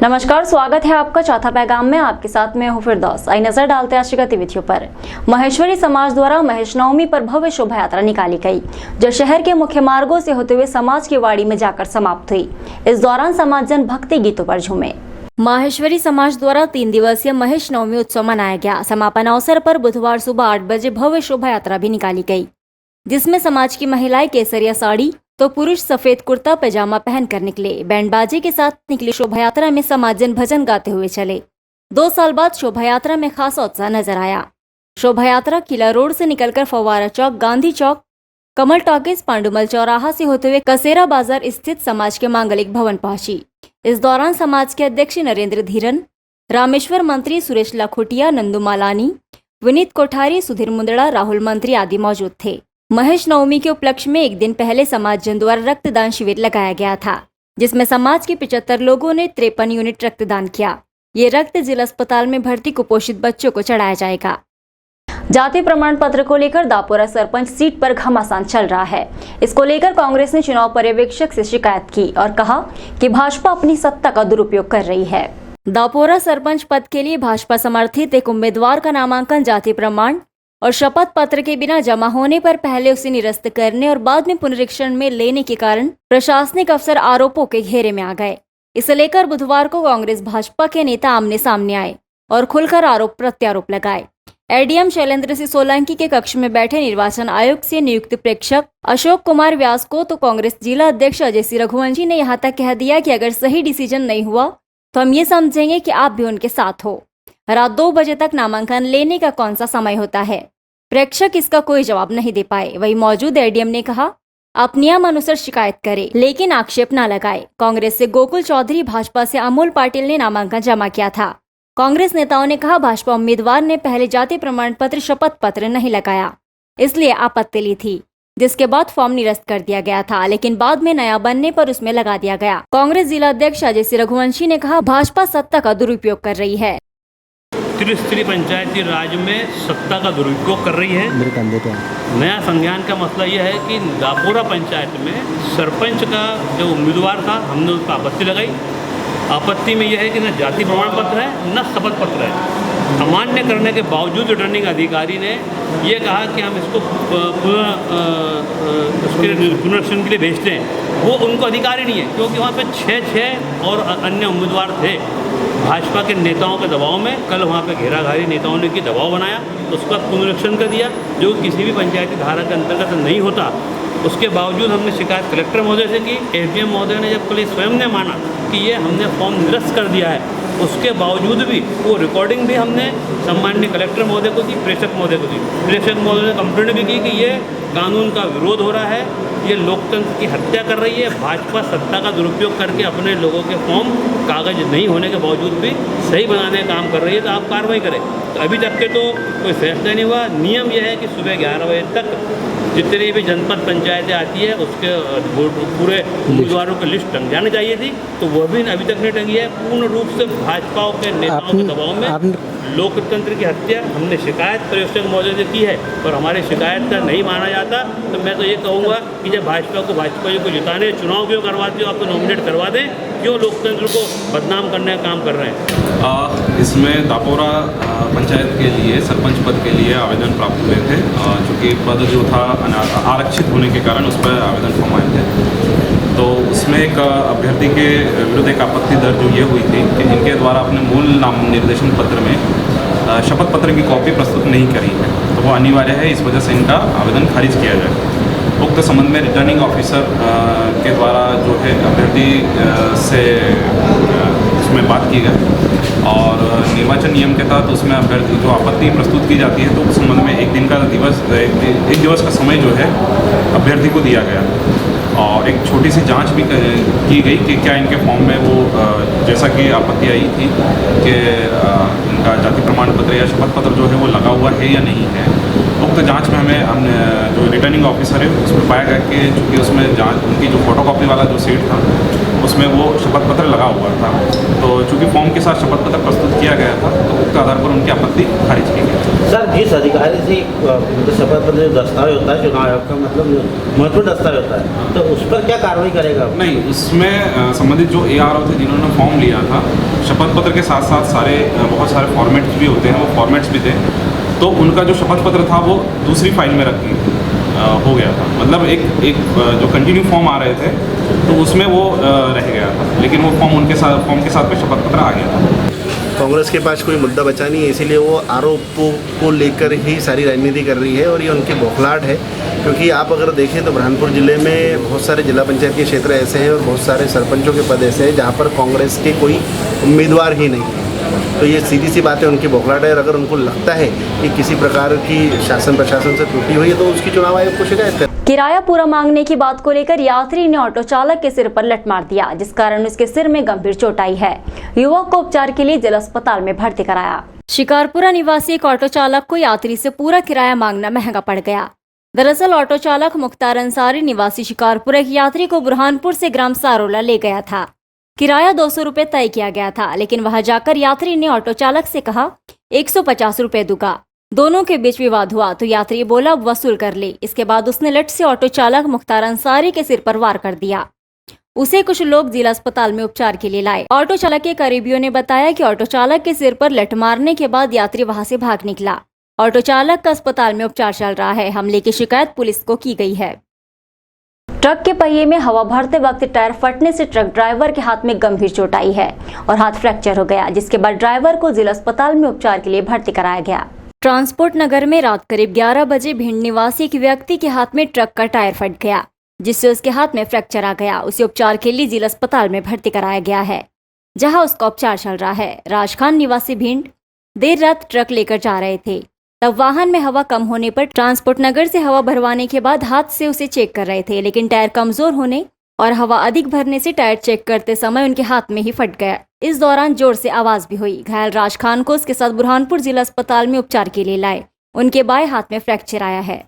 नमस्कार, स्वागत है आपका चौथा पैगाम में। आपके साथ में हूं फिरदौस। आई नजर डालते हैं आज की गतिविधियों पर। महेश्वरी समाज द्वारा महेश नवमी पर भव्य शोभा यात्रा निकाली गई, जो शहर के मुख्य मार्गों से होते हुए समाज की वाड़ी में जाकर समाप्त हुई। इस दौरान समाजजन भक्ति गीतों पर झूमे। माहेश्वरी समाज द्वारा 3 दिवसीय महेश नवमी उत्सव मनाया गया। समापन अवसर पर बुधवार सुबह 8 बजे भव्य शोभा यात्रा भी निकाली गई, जिसमें समाज की महिलाएं केसरिया साड़ी तो पुरुष सफेद कुर्ता पैजामा पहनकर निकले। बैंड बाजे के साथ निकली शोभा यात्रा में समाजजन भजन गाते हुए चले। 2 साल बाद शोभा यात्रा में खासा उत्साह नजर आया। शोभा यात्रा किला रोड से निकलकर फव्वारा चौक, गांधी चौक, कमल टॉकीज, पांडुमल चौराहा से होते हुए कसेरा बाजार स्थित समाज के मांगलिक भवन पहुंची। इस दौरान समाज के अध्यक्ष नरेंद्र धीरन, रामेश्वर मंत्री सुरेश लखोटिया, नंदू मालानी, विनीत कोठारी, सुधीर मुंदड़ा, राहुल मंत्री आदि मौजूद थे। महेश नवमी के उपलक्ष्य में एक दिन पहले समाजजन द्वारा रक्तदान शिविर लगाया गया था, जिसमें समाज के 75 लोगों ने 53 यूनिट रक्तदान किया। ये रक्त जिला अस्पताल में भर्ती कुपोषित बच्चों को चढ़ाया जाएगा। जाति प्रमाण पत्र को लेकर दापोरा सरपंच सीट पर घमासान चल रहा है। इसको लेकर कांग्रेस ने चुनाव पर्यवेक्षक से शिकायत की और कहा कि भाजपा अपनी सत्ता का दुरुपयोग कर रही है। दापोरा सरपंच पद के लिए भाजपा समर्थित एक उम्मीदवार का नामांकन जाति प्रमाण और शपथ पत्र के बिना जमा होने पर पहले उसे निरस्त करने और बाद में पुनरीक्षण में लेने के कारण प्रशासनिक अफसर आरोपों के घेरे में आ गए। इसे लेकर बुधवार को कांग्रेस भाजपा के नेता आमने सामने आए और खुलकर आरोप प्रत्यारोप लगाए। एडीएम शैलेंद्र सिंह सोलंकी के कक्ष में बैठे निर्वाचन आयोग से नियुक्त प्रेक्षक अशोक कुमार व्यास को तो कांग्रेस जिला अध्यक्ष अजय सिंह रघुवंशी ने यहाँ तक कह दिया कि अगर सही डिसीजन नहीं हुआ तो हम ये समझेंगे कि आप भी उनके साथ हो। रात 2 बजे तक नामांकन लेने का कौन सा समय होता है? प्रेक्षक इसका कोई जवाब नहीं दे पाए। वही मौजूद एडीएम ने कहा, आप नियम अनुसार शिकायत करें लेकिन आक्षेप न लगाए। कांग्रेस से गोकुल चौधरी, भाजपा से अमोल पाटिल ने नामांकन जमा किया था। कांग्रेस नेताओं ने कहा भाजपा उम्मीदवार ने पहले जाति प्रमाण पत्र शपथ पत्र नहीं लगाया, इसलिए आपत्ति ली थी, जिसके बाद फॉर्म निरस्त कर दिया गया था, लेकिन बाद में नया बनने पर उसमें लगा दिया गया। कांग्रेस जिला अध्यक्ष अजय सिंह रघुवंशी ने कहा भाजपा सत्ता का दुरुपयोग कर रही है। त्रिस्तरीय पंचायती राज में सत्ता का दुरुपयोग कर रही है। नया संज्ञान का मसला यह है कि दापोरा पंचायत में सरपंच का जो उम्मीदवार था, हमने उस पर आपत्ति लगाई। आपत्ति में यह है कि न जाति प्रमाण पत्र है न शपथ पत्र है। अमान्य करने के बावजूद रिटर्निंग अधिकारी ने यह कहा कि हम इसको पुनरीक्षण के लिए भेजते हैं। वो उनको अधिकार ही नहीं है, क्योंकि वहाँ पे 6 और अन्य उम्मीदवार थे। भाजपा के नेताओं के दबाव में कल वहाँ पे घेराघारी नेताओं ने की दबाव बनाया, उसका पुनरीक्षण कर दिया, जो किसी भी पंचायती धारा के अंतर्गत नहीं होता। उसके बावजूद हमने शिकायत कलेक्टर महोदय से की। एसडीएम महोदय ने जब कल स्वयं ने माना कि ये हमने फॉर्म निरस्त कर दिया है, उसके बावजूद भी वो रिकॉर्डिंग भी हमने सम्माननीय कलेक्टर महोदय को दी, प्रेषक महोदय को दी। प्रेषक महोदय ने कंप्लेंट भी की कि ये कानून का विरोध हो रहा है, ये लोकतंत्र की हत्या कर रही है। भाजपा सत्ता का दुरुपयोग करके अपने लोगों के फॉर्म कागज नहीं होने के बावजूद भी सही बनाने का काम कर रही है, तो आप कार्रवाई करें। तो अभी तक के तो कोई फैसला नहीं हुआ। नियम यह है कि सुबह 11 बजे तक जितनी भी जनपद पंचायतें आती है उसके पूरे उम्मीदवारों की लिस्ट टंग जानी चाहिए थी, तो वह भी अभी तक नहीं टंगी है। पूर्ण रूप से भाजपा के नेताओं के दबाव में लोकतंत्र की हत्या। हमने शिकायत प्रेषक महोदय से की है और हमारी शिकायत का नहीं माना जाता, तो मैं तो ये कहूँगा कि जब भाजपा को जिताने चुनाव क्यों करवाते हो, आपको नॉमिनेट करवा दें, क्यों लोकतंत्र को बदनाम करने का काम कर रहे हैं। इसमें दापोरा पंचायत के लिए सरपंच पद के लिए आवेदन प्राप्त हुए थे, चूँकि पद जो था आरक्षित होने के कारण उस पर आवेदन फॉर्म आए थे। तो उसमें एक अभ्यर्थी के विरुद्ध एक आपत्ति दर्ज ये हुई थी कि इनके द्वारा अपने मूल नाम निर्देशन पत्र में शपथ पत्र की कॉपी प्रस्तुत नहीं करी है, तो वो अनिवार्य है, इस वजह से इनका आवेदन खारिज किया जाए। उक्त संबंध में रिटर्निंग ऑफिसर के द्वारा जो है अभ्यर्थी से उसमें बात की गई और निर्वाचन नियम के तहत उसमें अभ्यर्थी जो आपत्ति प्रस्तुत की जाती है तो उस संबंध में एक दिवस का समय जो है अभ्यर्थी को दिया गया और एक छोटी सी जांच भी की गई कि क्या इनके फॉर्म में वो जैसा कि आपत्ति आई थी कि इनका जाति प्रमाण पत्र या शपथ पत्र जो है वो लगा हुआ है या नहीं है। उक्त जांच में हमने जो रिटर्निंग ऑफिसर है उसमें पाया गया कि चूँकि उसमें जांच उनकी जो फोटोकॉपी वाला जो सीट था उसमें वो शपथ पत्र लगा हुआ था, तो चूँकि फॉर्म के साथ शपथ पत्र प्रस्तुत किया गया था तो उक्त आधार पर उनकी आपत्ति खारिज की गई। सर, जिस अधिकारी से मतलब शपथ पत्र दस्तावेज होता है, चुनाव आयोग का मतलब महत्वपूर्ण दस्तावेज होता है, तो उस पर क्या कार्रवाई करेगा? नहीं, उसमें संबंधित जो ARO थे जिन्होंने फॉर्म लिया था, शपथ पत्र के साथ साथ बहुत सारे फॉर्मेट्स भी होते हैं, वो फॉर्मेट्स भी थे, तो उनका जो शपथ पत्र था वो दूसरी फाइल में हो गया था। मतलब एक जो कंटिन्यू फॉर्म आ रहे थे तो उसमें वो रह गया था, लेकिन वो फॉर्म के साथ में शपथ पत्र आ गया था। कांग्रेस के पास कोई मुद्दा बचा नहीं है, इसीलिए वो आरोपों को लेकर ही सारी राजनीति कर रही है और ये उनकी बौखलाहट है। क्योंकि आप अगर देखें तो बुरहानपुर ज़िले में बहुत सारे जिला पंचायत के क्षेत्र ऐसे हैं और बहुत सारे सरपंचों के पद ऐसे हैं जहाँ पर कांग्रेस के कोई उम्मीदवार ही नहीं है। तो ये सीधी सी बात है, उनकी बौखलाहट है। और अगर उनको लगता है कि किसी प्रकार की शासन प्रशासन से त्रुटि हुई है तो उसकी चुनाव आयोग को शिकायत करें। किराया पूरा मांगने की बात को लेकर यात्री ने ऑटो चालक के सिर पर लठ मार दिया, जिस कारण उसके सिर में गंभीर चोट आई है। युवक को उपचार के लिए जिला अस्पताल में भर्ती कराया। शिकारपुरा निवासी एक ऑटो चालक को यात्री से पूरा किराया मांगना महंगा पड़ गया। दरअसल ऑटो चालक मुख्तार अंसारी निवासी शिकारपुरा एक यात्री को बुरहानपुर से ग्राम सारोला ले गया था। किराया 200 रुपए तय किया गया था, लेकिन वहां जाकर यात्री ने ऑटो चालक से कहा 150 रुपए दूंगा। दोनों के बीच विवाद हुआ तो यात्री बोला वसूल कर ले। इसके बाद उसने लठ से ऑटो चालक मुख्तार अंसारी के सिर पर वार कर दिया। उसे कुछ लोग जिला अस्पताल में उपचार के लिए लाए। ऑटो चालक के करीबियों ने बताया कि ऑटो चालक के सिर पर लठ मारने के बाद यात्री वहां से भाग निकला। ऑटो चालक का अस्पताल में उपचार चल रहा है। हमले की शिकायत पुलिस को की गई है। ट्रक के पहिए में हवा भरते वक्त टायर फटने से ट्रक ड्राइवर के हाथ में गंभीर चोट आई है और हाथ फ्रैक्चर हो गया, जिसके बाद ड्राइवर को जिला अस्पताल में उपचार के लिए भर्ती कराया गया। ट्रांसपोर्ट नगर में रात करीब 11 बजे भिंड निवासी एक व्यक्ति के हाथ में ट्रक का टायर फट गया, जिससे उसके हाथ में फ्रैक्चर आ गया। उसे उपचार के लिए जिला अस्पताल में भर्ती कराया गया है, जहां उसका उपचार चल रहा है। राजखान निवासी भिंड देर रात ट्रक लेकर जा रहे थे, तब वाहन में हवा कम होने पर ट्रांसपोर्ट नगर से हवा भरवाने के बाद हाथ से उसे चेक कर रहे थे, लेकिन टायर कमजोर होने और हवा अधिक भरने से टायर चेक करते समय उनके हाथ में ही फट गया। इस दौरान जोर से आवाज भी हुई। घायल राजखान को उसके साथ बुरहानपुर जिला अस्पताल में उपचार के लिए लाए। उनके बाएं हाथ में फ्रैक्चर आया है।